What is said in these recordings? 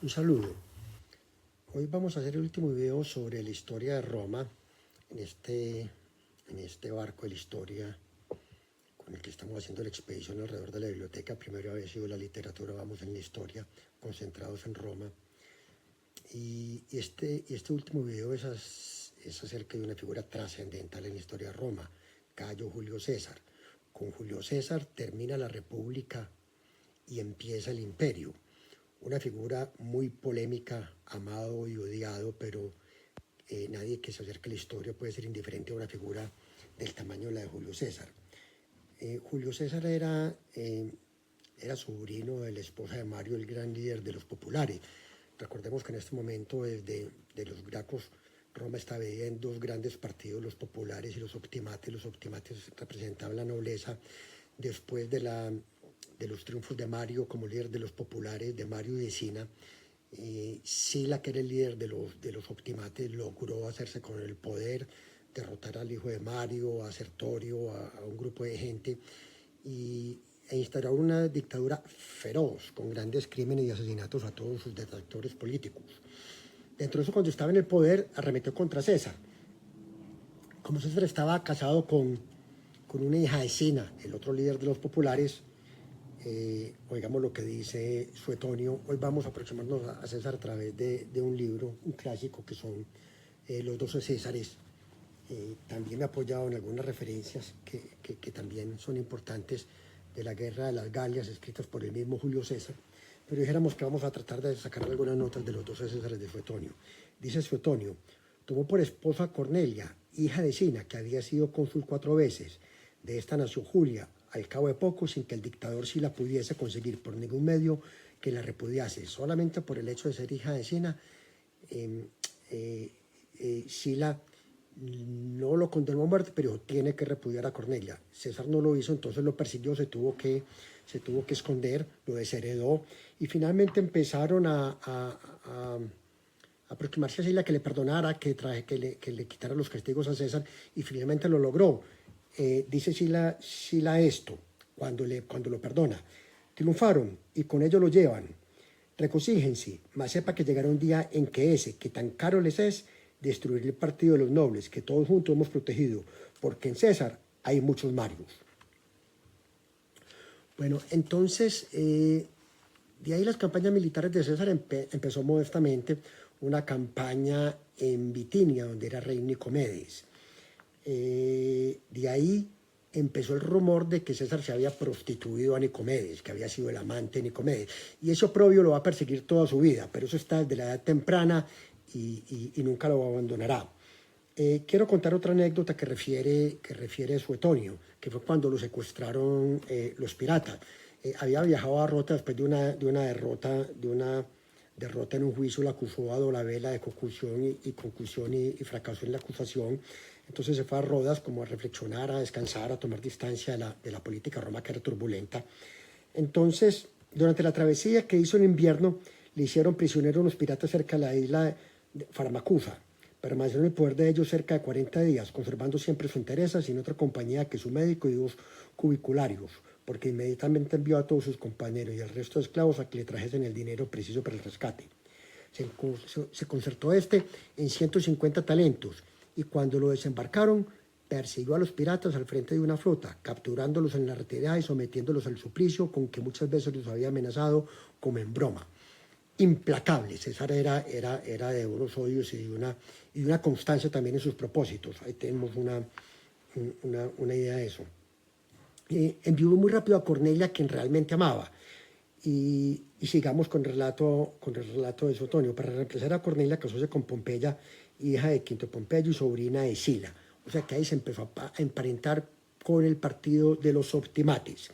Un saludo. Hoy vamos a hacer el último video sobre la historia de Roma en este barco de la historia con el que estamos haciendo la expedición alrededor de la biblioteca. Primero había sido la literatura, vamos en la historia, concentrados en Roma. Y este último video es acerca de una figura trascendental en la historia de Roma, Cayo Julio César. Con Julio César termina la República y empieza el Imperio. Una figura muy polémica, amado y odiado, pero nadie que se acerque a la historia puede ser indiferente a una figura del tamaño de la de Julio César. Julio César era sobrino de la esposa de Mario, el gran líder de los populares. Recordemos que en este momento, desde los Gracos, Roma estaba dividida en dos grandes partidos, los populares y los optimates. Los optimates representaban la nobleza. Después de los triunfos de Mario como líder de los populares, de Mario y de Sila, Sila, que era el líder de los optimates, logró hacerse con el poder, derrotar al hijo de Mario, a Sertorio, a un grupo de gente, e instaurar una dictadura feroz, con grandes crímenes y asesinatos a todos sus detractores políticos. Dentro de eso, cuando estaba en el poder, arremetió contra César. Como César estaba casado con una hija de Sila, el otro líder de los populares, oigamos lo que dice Suetonio. Hoy vamos a aproximarnos a César a través de un libro, un clásico, que son Los 12 Césares. También me he apoyado en algunas referencias que también son importantes de la Guerra de las Galias, escritas por el mismo Julio César. Pero dijéramos que vamos a tratar de sacar algunas notas de los 12 Césares de Suetonio. Dice Suetonio: tomó por esposa a Cornelia, hija de Sila, que había sido cónsul 4 veces. De esta nació Julia, al cabo de poco, sin que el dictador Sila pudiese conseguir por ningún medio que la repudiase. Solamente por el hecho de ser hija de Sila, Sila no lo condenó a muerte, pero tiene que repudiar a Cornelia. César no lo hizo, entonces lo persiguió, se tuvo que esconder, lo desheredó, y finalmente empezaron a aproximarse a Sila, que le perdonara, que le quitara los castigos a César, y finalmente lo logró. Dice Sila esto, cuando lo perdona: triunfaron y con ello lo llevan. Recocíjense, mas sepa que llegará un día en que ese, que tan caro les es, destruir el partido de los nobles, que todos juntos hemos protegido, porque en César hay muchos Marios. Bueno, entonces, de ahí las campañas militares de César empezó modestamente una campaña en Bitinia, donde era rey Nicomedes. De ahí empezó el rumor de que César se había prostituido a Nicomedes, que había sido el amante de Nicomedes, y eso oprobio lo va a perseguir toda su vida, pero eso está desde la edad temprana y nunca lo abandonará. Quiero contar otra anécdota que refiere Suetonio, que fue cuando lo secuestraron los piratas. Había viajado a Rota después de una derrota en un juicio. Lo acusó a Dolabella de concusión y concusión y fracasó en la acusación. Entonces se fue a Rodas como a reflexionar, a descansar, a tomar distancia de la política Roma, que era turbulenta. Entonces, durante la travesía que hizo en invierno, le hicieron prisionero unos piratas cerca de la isla de Farmacusa. Permaneció en el poder de ellos cerca de 40 días, conservando siempre su entereza, sin otra compañía que su médico y 2 cubicularios, porque inmediatamente envió a todos sus compañeros y al resto de esclavos a que le trajesen el dinero preciso para el rescate. Se concertó en 150 talentos, y cuando lo desembarcaron, persiguió a los piratas al frente de una flota, capturándolos en la retirada y sometiéndolos al suplicio con que muchas veces los había amenazado, como en broma. Implacable. César era de unos odios y de una constancia también en sus propósitos. Ahí tenemos una idea de eso. Envió muy rápido a Cornelia, quien realmente amaba. Y sigamos con el relato de Suetonio. Para reemplazar a Cornelia, casóse con Pompeya, hija de Quinto Pompeyo y sobrina de Sila. O sea que ahí se empezó a emparentar con el partido de los optimates.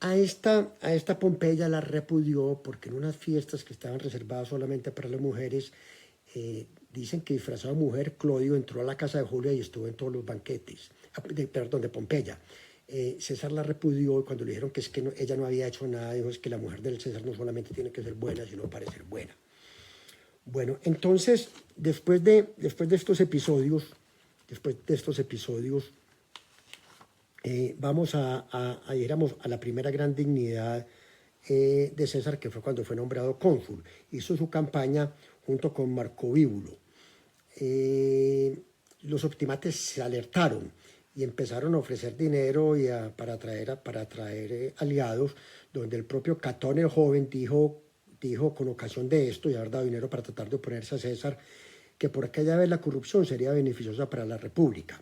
A esta Pompeya la repudió porque en unas fiestas que estaban reservadas solamente para las mujeres, dicen que disfrazado de mujer, Clodio entró a la casa de Julia y estuvo en todos los banquetes, de Pompeya. César la repudió, y cuando le dijeron que es que ella no había hecho nada, dijo: es que la mujer del César no solamente tiene que ser buena, sino parecer buena. Bueno, entonces, después de estos episodios, vamos a la primera gran dignidad de César, que fue cuando fue nombrado cónsul. Hizo su campaña junto con Marco Víbulo. Los optimates se alertaron y empezaron a ofrecer dinero para atraer aliados, donde el propio Catón el joven dijo con ocasión de esto, y haber dado dinero para tratar de oponerse a César, que por aquella vez la corrupción sería beneficiosa para la República.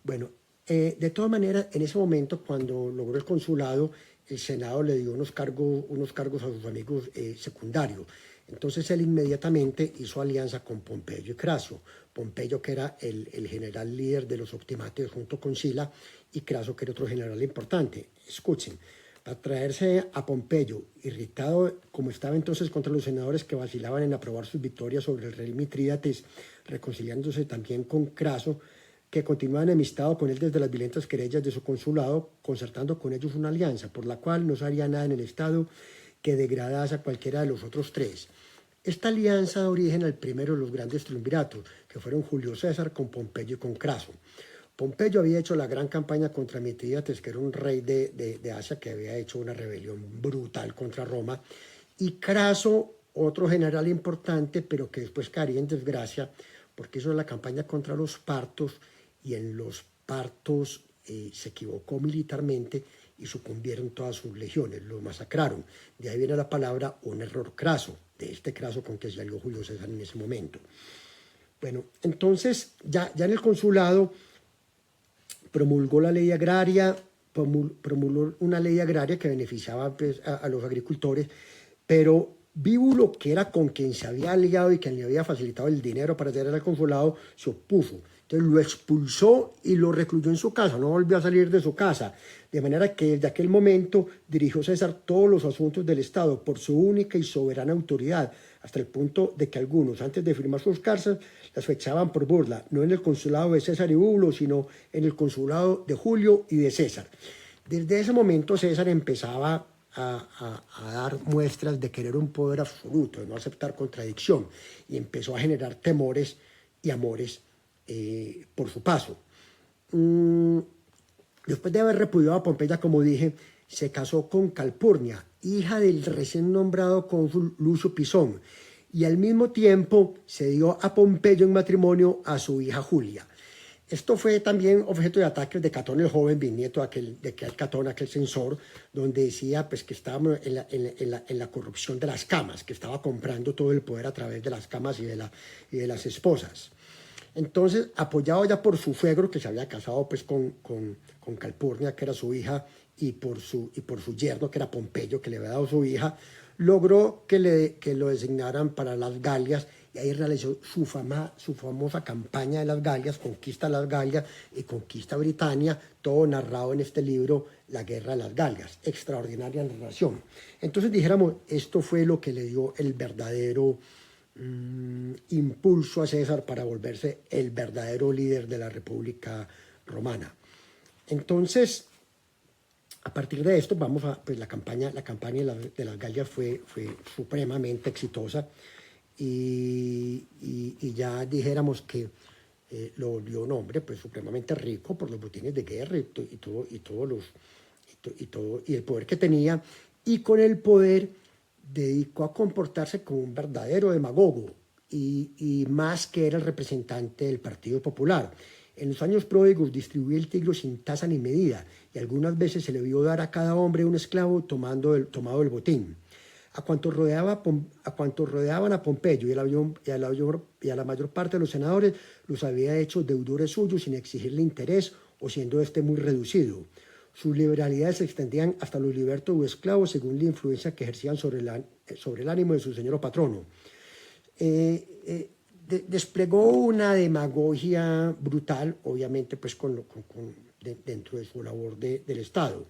Bueno, de todas maneras, en ese momento, cuando logró el consulado, el Senado le dio unos cargos a sus amigos secundarios. Entonces él inmediatamente hizo alianza con Pompeyo y Craso. Pompeyo, que era el general líder de los optimates junto con Sila, y Craso, que era otro general importante. Escuchen, para traerse a Pompeyo, irritado como estaba entonces contra los senadores que vacilaban en aprobar sus victorias sobre el rey Mitrídates, reconciliándose también con Craso, que continuaba enemistado con él desde las violentas querellas de su consulado, concertando con ellos una alianza, por la cual no se haría nada en el Estado que degradase a cualquiera de los otros tres. Esta alianza da origen al primero de los grandes triunviratos, que fueron Julio César con Pompeyo y con Craso. Pompeyo había hecho la gran campaña contra Mitrídates, que era un rey de Asia que había hecho una rebelión brutal contra Roma, y Craso, otro general importante, pero que después caería en desgracia, porque hizo la campaña contra los partos, y en los partos se equivocó militarmente y sucumbieron todas sus legiones, lo masacraron. De ahí viene la palabra un error craso, de este Craso con que se alió Julio César en ese momento. Bueno, entonces ya en el consulado promulgó la ley agraria, promulgó una ley agraria que beneficiaba pues, a los agricultores, pero Víbulo, que era con quien se había aliado y quien le había facilitado el dinero para llegar al consulado, se opuso. Entonces lo expulsó y lo recluyó en su casa, no volvió a salir de su casa. De manera que desde aquel momento dirigió César todos los asuntos del Estado por su única y soberana autoridad, hasta el punto de que algunos, antes de firmar sus cartas, las fechaban por burla, no en el consulado de César y Víbulo, sino en el consulado de Julio y de César. Desde ese momento César empezaba a dar muestras de querer un poder absoluto, de no aceptar contradicción, y empezó a generar temores y amores por su paso. Después de haber repudiado a Pompeya, como dije, se casó con Calpurnia, hija del recién nombrado cónsul Lucio Pisón, y al mismo tiempo se dio a Pompeyo en matrimonio a su hija Julia. Esto fue también objeto de ataques de Catón el joven, bisnieto de aquel Catón, aquel censor, donde decía pues, que estábamos en la corrupción de las camas, que estaba comprando todo el poder a través de las camas y de las esposas. Entonces, apoyado ya por su suegro, que se había casado pues, con Calpurnia, que era su hija, y por su yerno, que era Pompeyo, que le había dado su hija, logró que lo designaran para las Galias, y ahí realizó su famosa campaña de las Galias, conquista las Galias y conquista Britania, todo narrado en este libro, La Guerra de las Galias, extraordinaria narración. Entonces dijéramos, esto fue lo que le dio el verdadero impulso a César para volverse el verdadero líder de la República Romana. Entonces, a partir de esto, pues la campaña de las Galias fue supremamente exitosa, y ya dijéramos que lo volvió un hombre pues supremamente rico por los botines de guerra y el poder que tenía, y con el poder dedicó a comportarse como un verdadero demagogo, y más que era el representante del Partido Popular. En los años pródigos distribuía el trigo sin tasa ni medida, y algunas veces se le vio dar a cada hombre un esclavo tomado el botín. A cuantos rodeaban a Pompeyo y a la mayor parte de los senadores, los había hecho deudores suyos sin exigirle interés o siendo este muy reducido. Sus liberalidades se extendían hasta los libertos o esclavos según la influencia que ejercían sobre el ánimo de su señor o patrono. Desplegó una demagogia brutal, obviamente pues dentro de su labor del Estado.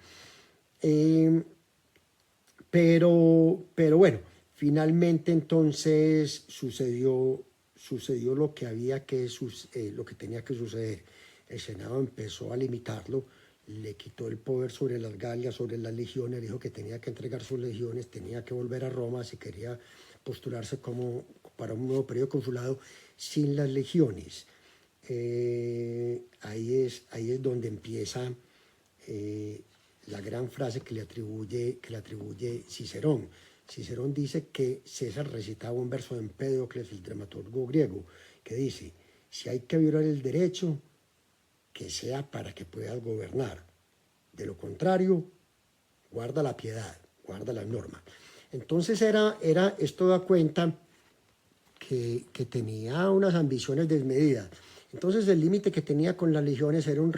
Pero bueno, finalmente entonces sucedió lo que lo que tenía que suceder. El Senado empezó a limitarlo, le quitó el poder sobre las Galias, sobre las legiones, dijo que tenía que entregar sus legiones, tenía que volver a Roma si quería postularse para un nuevo periodo de consulado sin las legiones. Ahí es donde empieza la gran frase que le atribuye Cicerón. Cicerón dice que César recitaba un verso de Empédocles, el dramaturgo griego, que dice: si hay que violar el derecho, que sea para que puedas gobernar. De lo contrario, guarda la piedad, guarda las normas. Entonces esto da cuenta que tenía unas ambiciones desmedidas. Entonces el límite que tenía con las legiones era un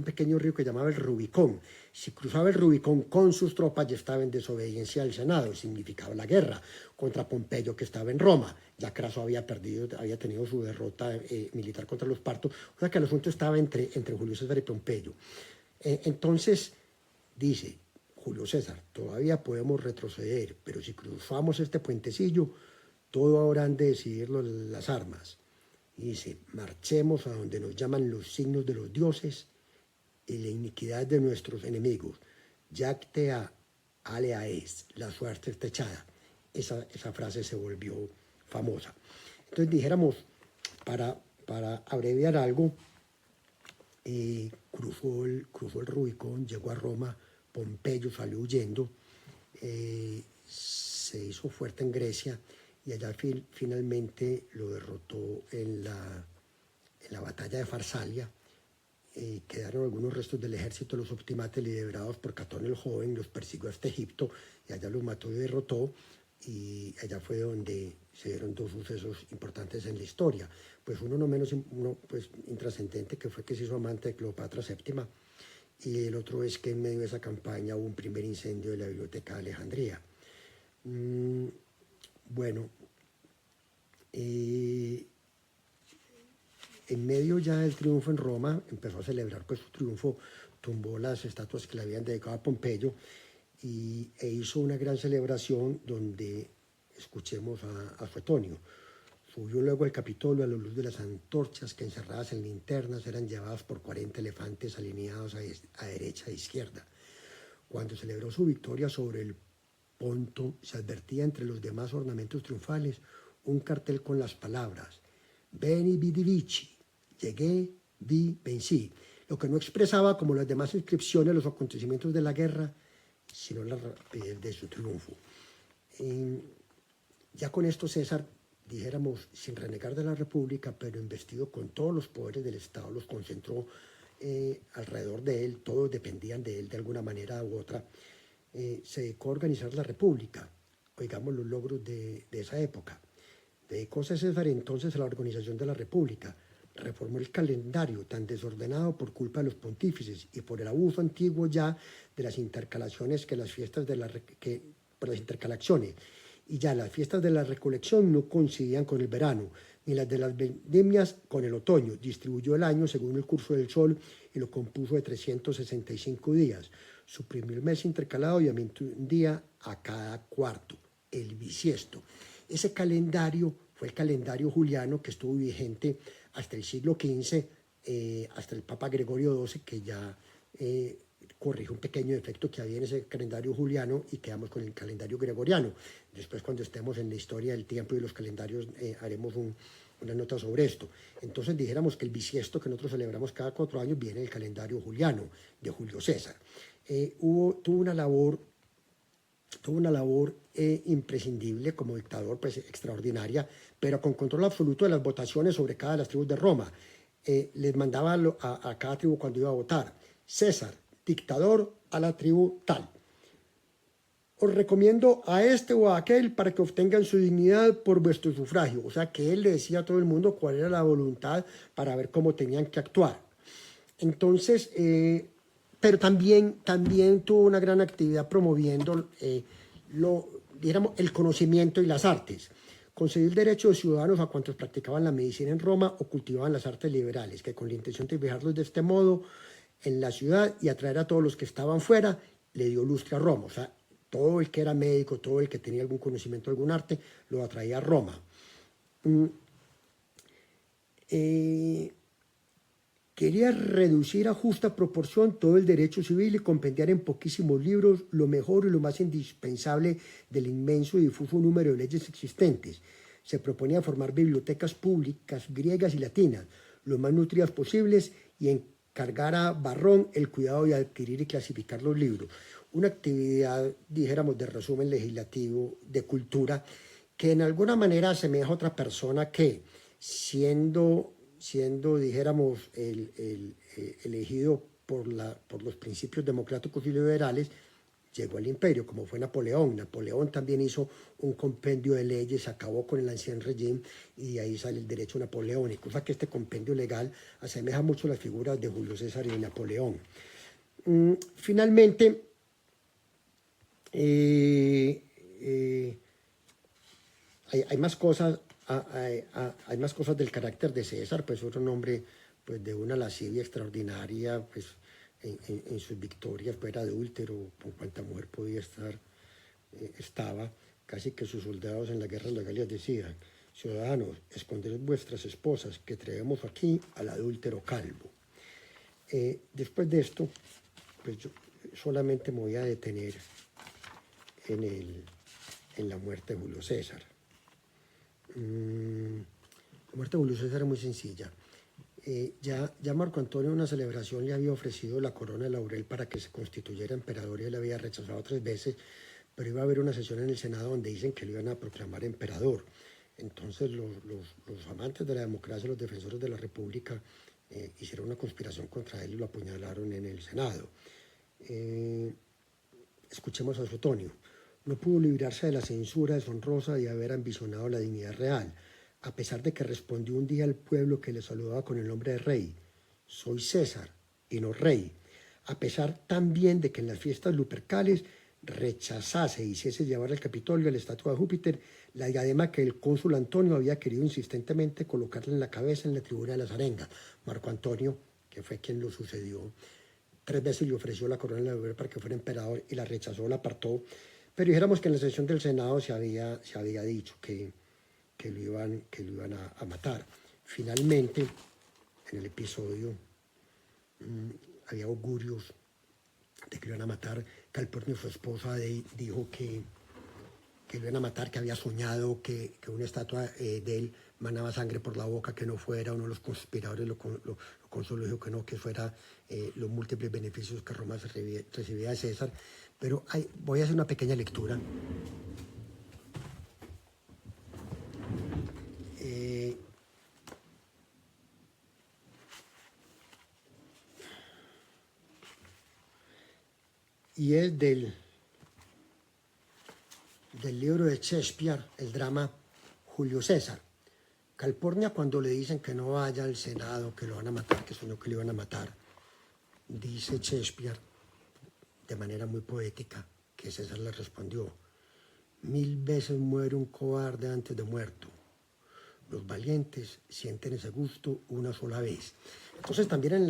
pequeño río que llamaba el Rubicón. Si cruzaba el Rubicón con sus tropas ya estaba en desobediencia al Senado, significaba la guerra contra Pompeyo, que estaba en Roma. Ya Craso había tenido su derrota militar contra los partos, o sea que el asunto estaba entre Julio César y Pompeyo. Entonces dice Julio César: todavía podemos retroceder, pero si cruzamos este puentecillo, todo habrán de decidirlo las armas. Y dice: marchemos a donde nos llaman los signos de los dioses y la iniquidad de nuestros enemigos. Yactea aleaes, la suerte está echada. Esa frase se volvió famosa. Entonces dijéramos, para abreviar algo, cruzó el Rubicón, llegó a Roma, Pompeyo salió huyendo, se hizo fuerte en Grecia y allá finalmente lo derrotó en la batalla de Farsalia. Quedaron algunos restos del ejército de los optimates liderados por Catón el Joven, los persiguió hasta Egipto y allá los mató y derrotó, y allá fue donde se dieron dos sucesos importantes en la historia. Pues uno no menos pues, intrascendente, que fue que se hizo amante de Cleopatra VII, y el otro es que en medio de esa campaña hubo un primer incendio de la biblioteca de Alejandría. Bueno, en medio ya del triunfo en Roma, empezó a celebrar pues su triunfo, tumbó las estatuas que le habían dedicado a Pompeyo e hizo una gran celebración donde escuchemos a Suetonio. Subió luego al Capitolio a la luz de las antorchas que, encerradas en linternas, eran llevadas por 40 elefantes alineados a derecha e izquierda. Cuando celebró su victoria sobre el Ponto, se advertía entre los demás ornamentos triunfales un cartel con las palabras: Veni vidi vici, llegué, vi, vencí, lo que no expresaba, como las demás inscripciones, los acontecimientos de la guerra, sino la rapidez de su triunfo. Ya con esto César, dijéramos, sin renegar de la República, pero investido con todos los poderes del Estado, los concentró alrededor de él, todos dependían de él de alguna manera u otra. Se dedicó a organizar la República, oigamos los logros de esa época. Dedicó César entonces a la organización de la República, reformó el calendario tan desordenado por culpa de los pontífices y por el abuso antiguo ya de las intercalaciones por las intercalaciones, y ya las fiestas de la recolección no coincidían con el verano, ni las de las vendimias con el otoño. Distribuyó el año según el curso del sol y lo compuso de 365 días. Suprimió el mes intercalado y aumentó un día a cada cuarto, el bisiesto. Ese calendario fue el calendario juliano que estuvo vigente hasta el siglo XV, hasta el Papa Gregorio XII, que ya corrigió un pequeño defecto que había en ese calendario juliano y quedamos con el calendario gregoriano. Después, cuando estemos en la historia del tiempo y los calendarios, haremos una nota sobre esto. Entonces dijéramos que el bisiesto que nosotros celebramos cada 4 años viene del calendario juliano de Julio César. Tuvo una labor imprescindible como dictador, pues extraordinaria, pero con control absoluto de las votaciones sobre cada de las tribus de Roma. Les mandaba a cada tribu cuando iba a votar: César, dictador a la tribu tal. Os recomiendo a este o a aquel para que obtengan su dignidad por vuestro sufragio. O sea que él le decía a todo el mundo cuál era la voluntad para ver cómo tenían que actuar. Entonces, pero también tuvo una gran actividad promoviendo el conocimiento y las artes. Concedió el derecho de ciudadanos a cuantos practicaban la medicina en Roma o cultivaban las artes liberales, que con la intención de fijarlos de este modo en la ciudad y atraer a todos los que estaban fuera, le dio lustre a Roma. O sea, todo el que era médico, todo el que tenía algún conocimiento de algún arte, lo atraía a Roma. Quería reducir a justa proporción todo el derecho civil y compendiar en poquísimos libros lo mejor y lo más indispensable del inmenso y difuso número de leyes existentes. Se proponía formar bibliotecas públicas griegas y latinas, lo más nutridas posibles y en cargar a barrón el cuidado de adquirir y clasificar los libros. Una actividad, dijéramos, de resumen legislativo, de cultura, que en alguna manera asemeja a otra persona que, siendo dijéramos, elegido por los principios democráticos y liberales, llegó al imperio, como fue Napoleón. Napoleón también hizo un compendio de leyes, acabó con el ancien régimen y de ahí sale el derecho napoleónico, cosa que este compendio legal asemeja mucho las figuras de Julio César y Napoleón. Finalmente, hay más cosas, hay más cosas del carácter de César, pues era un hombre pues, de una lascivia extraordinaria, pues en sus victorias, pues era adúltero, con cuanta mujer podía estar, estaba, casi que sus soldados en la guerra de las Galias decían: ciudadanos, esconded vuestras esposas, que traemos aquí al adúltero calvo. Después de esto, pues yo solamente me voy a detener en la muerte de Julio César. La muerte de Julio César es muy sencilla. Ya Marco Antonio en una celebración le había ofrecido la corona de laurel para que se constituyera emperador y él había rechazado 3 veces, pero iba a haber una sesión en el Senado donde dicen que lo iban a proclamar emperador. Entonces los amantes de la democracia, los defensores de la república, hicieron una conspiración contra él y lo apuñalaron en el Senado. Escuchemos a Suetonio. No pudo librarse de la censura deshonrosa de haber ambicionado la dignidad real, a pesar de que respondió un día al pueblo que le saludaba con el nombre de rey: soy César y no rey, a pesar también de que en las fiestas lupercales rechazase y hiciese llevar al Capitolio la estatua de Júpiter, la diadema que el cónsul Antonio había querido insistentemente colocarle en la cabeza en la tribuna de las arengas. Marco Antonio, que fue quien lo sucedió, 3 veces le ofreció la corona de laurel para que fuera emperador y la rechazó, la apartó. Pero dijéramos que en la sesión del Senado se había dicho que lo iban a matar. Finalmente, en el episodio, había augurios de que lo iban a matar. Calpurnio, su esposa, dijo que lo iban a matar, que había soñado que una estatua de él manaba sangre por la boca, que no fuera uno de los conspiradores, lo consoló, dijo que no, que fuera los múltiples beneficios que Roma recibía de César. Pero voy a hacer una pequeña lectura. Y es del libro de Shakespeare, el drama Julio César. Calpurnia, cuando le dicen que no vaya al Senado, que lo van a matar, que soñó que lo iban a matar, dice Shakespeare de manera muy poética que César le respondió: 1000 veces muere un cobarde antes de muerto. Los valientes sienten ese gusto una sola vez. Entonces también en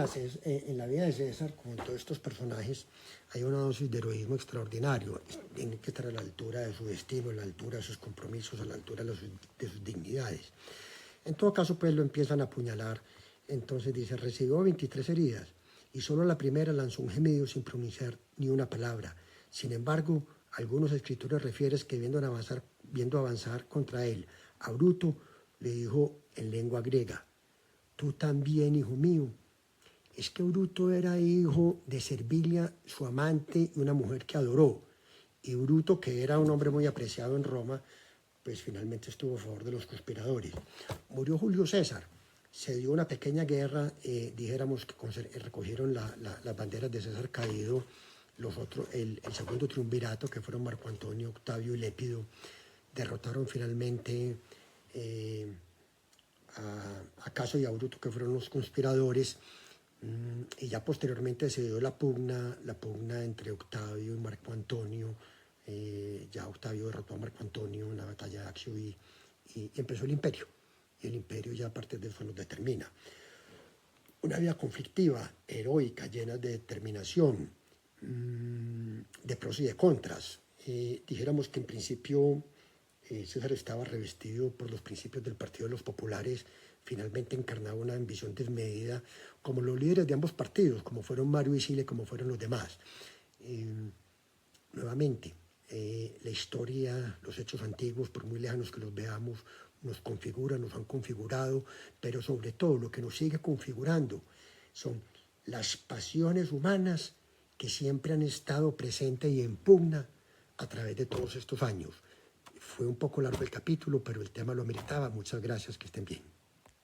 la vida de César, como en todos estos personajes, hay una dosis de heroísmo extraordinario. Tiene que estar a la altura de su destino, a la altura de sus compromisos, a la altura de sus dignidades. En todo caso, pues lo empiezan a apuñalar. Entonces dice: recibió 23 heridas y solo la primera lanzó un gemido sin pronunciar ni una palabra. Sin embargo, algunos escritores refieren que viendo avanzar contra él a Bruto, le dijo en lengua griega: tú también, hijo mío. Es que Bruto era hijo de Servilia, su amante, y una mujer que adoró. Y Bruto, que era un hombre muy apreciado en Roma, pues finalmente estuvo a favor de los conspiradores. Murió Julio César. Se dio una pequeña guerra, dijéramos que recogieron las banderas de César caído, el segundo triunvirato, que fueron Marco Antonio, Octavio y Lépido, derrotaron finalmente a Caso y a Bruto, que fueron los conspiradores, y ya posteriormente se dio la pugna entre Octavio y Marco Antonio. Ya Octavio derrotó a Marco Antonio en la batalla de Accio y empezó el imperio. Y el imperio ya a partir de eso nos determina. Una vida conflictiva, heroica, llena de determinación, de pros y de contras. Dijéramos que en principio César estaba revestido por los principios del Partido de los Populares, finalmente encarnaba una ambición desmedida, como los líderes de ambos partidos, como fueron Mario y Sile, como fueron los demás. Nuevamente, la historia, los hechos antiguos, por muy lejanos que los veamos, nos configuran, nos han configurado, pero sobre todo lo que nos sigue configurando son las pasiones humanas que siempre han estado presentes y en pugna a través de todos estos años. Fue un poco largo el capítulo, pero el tema lo meritaba. Muchas gracias, que estén bien.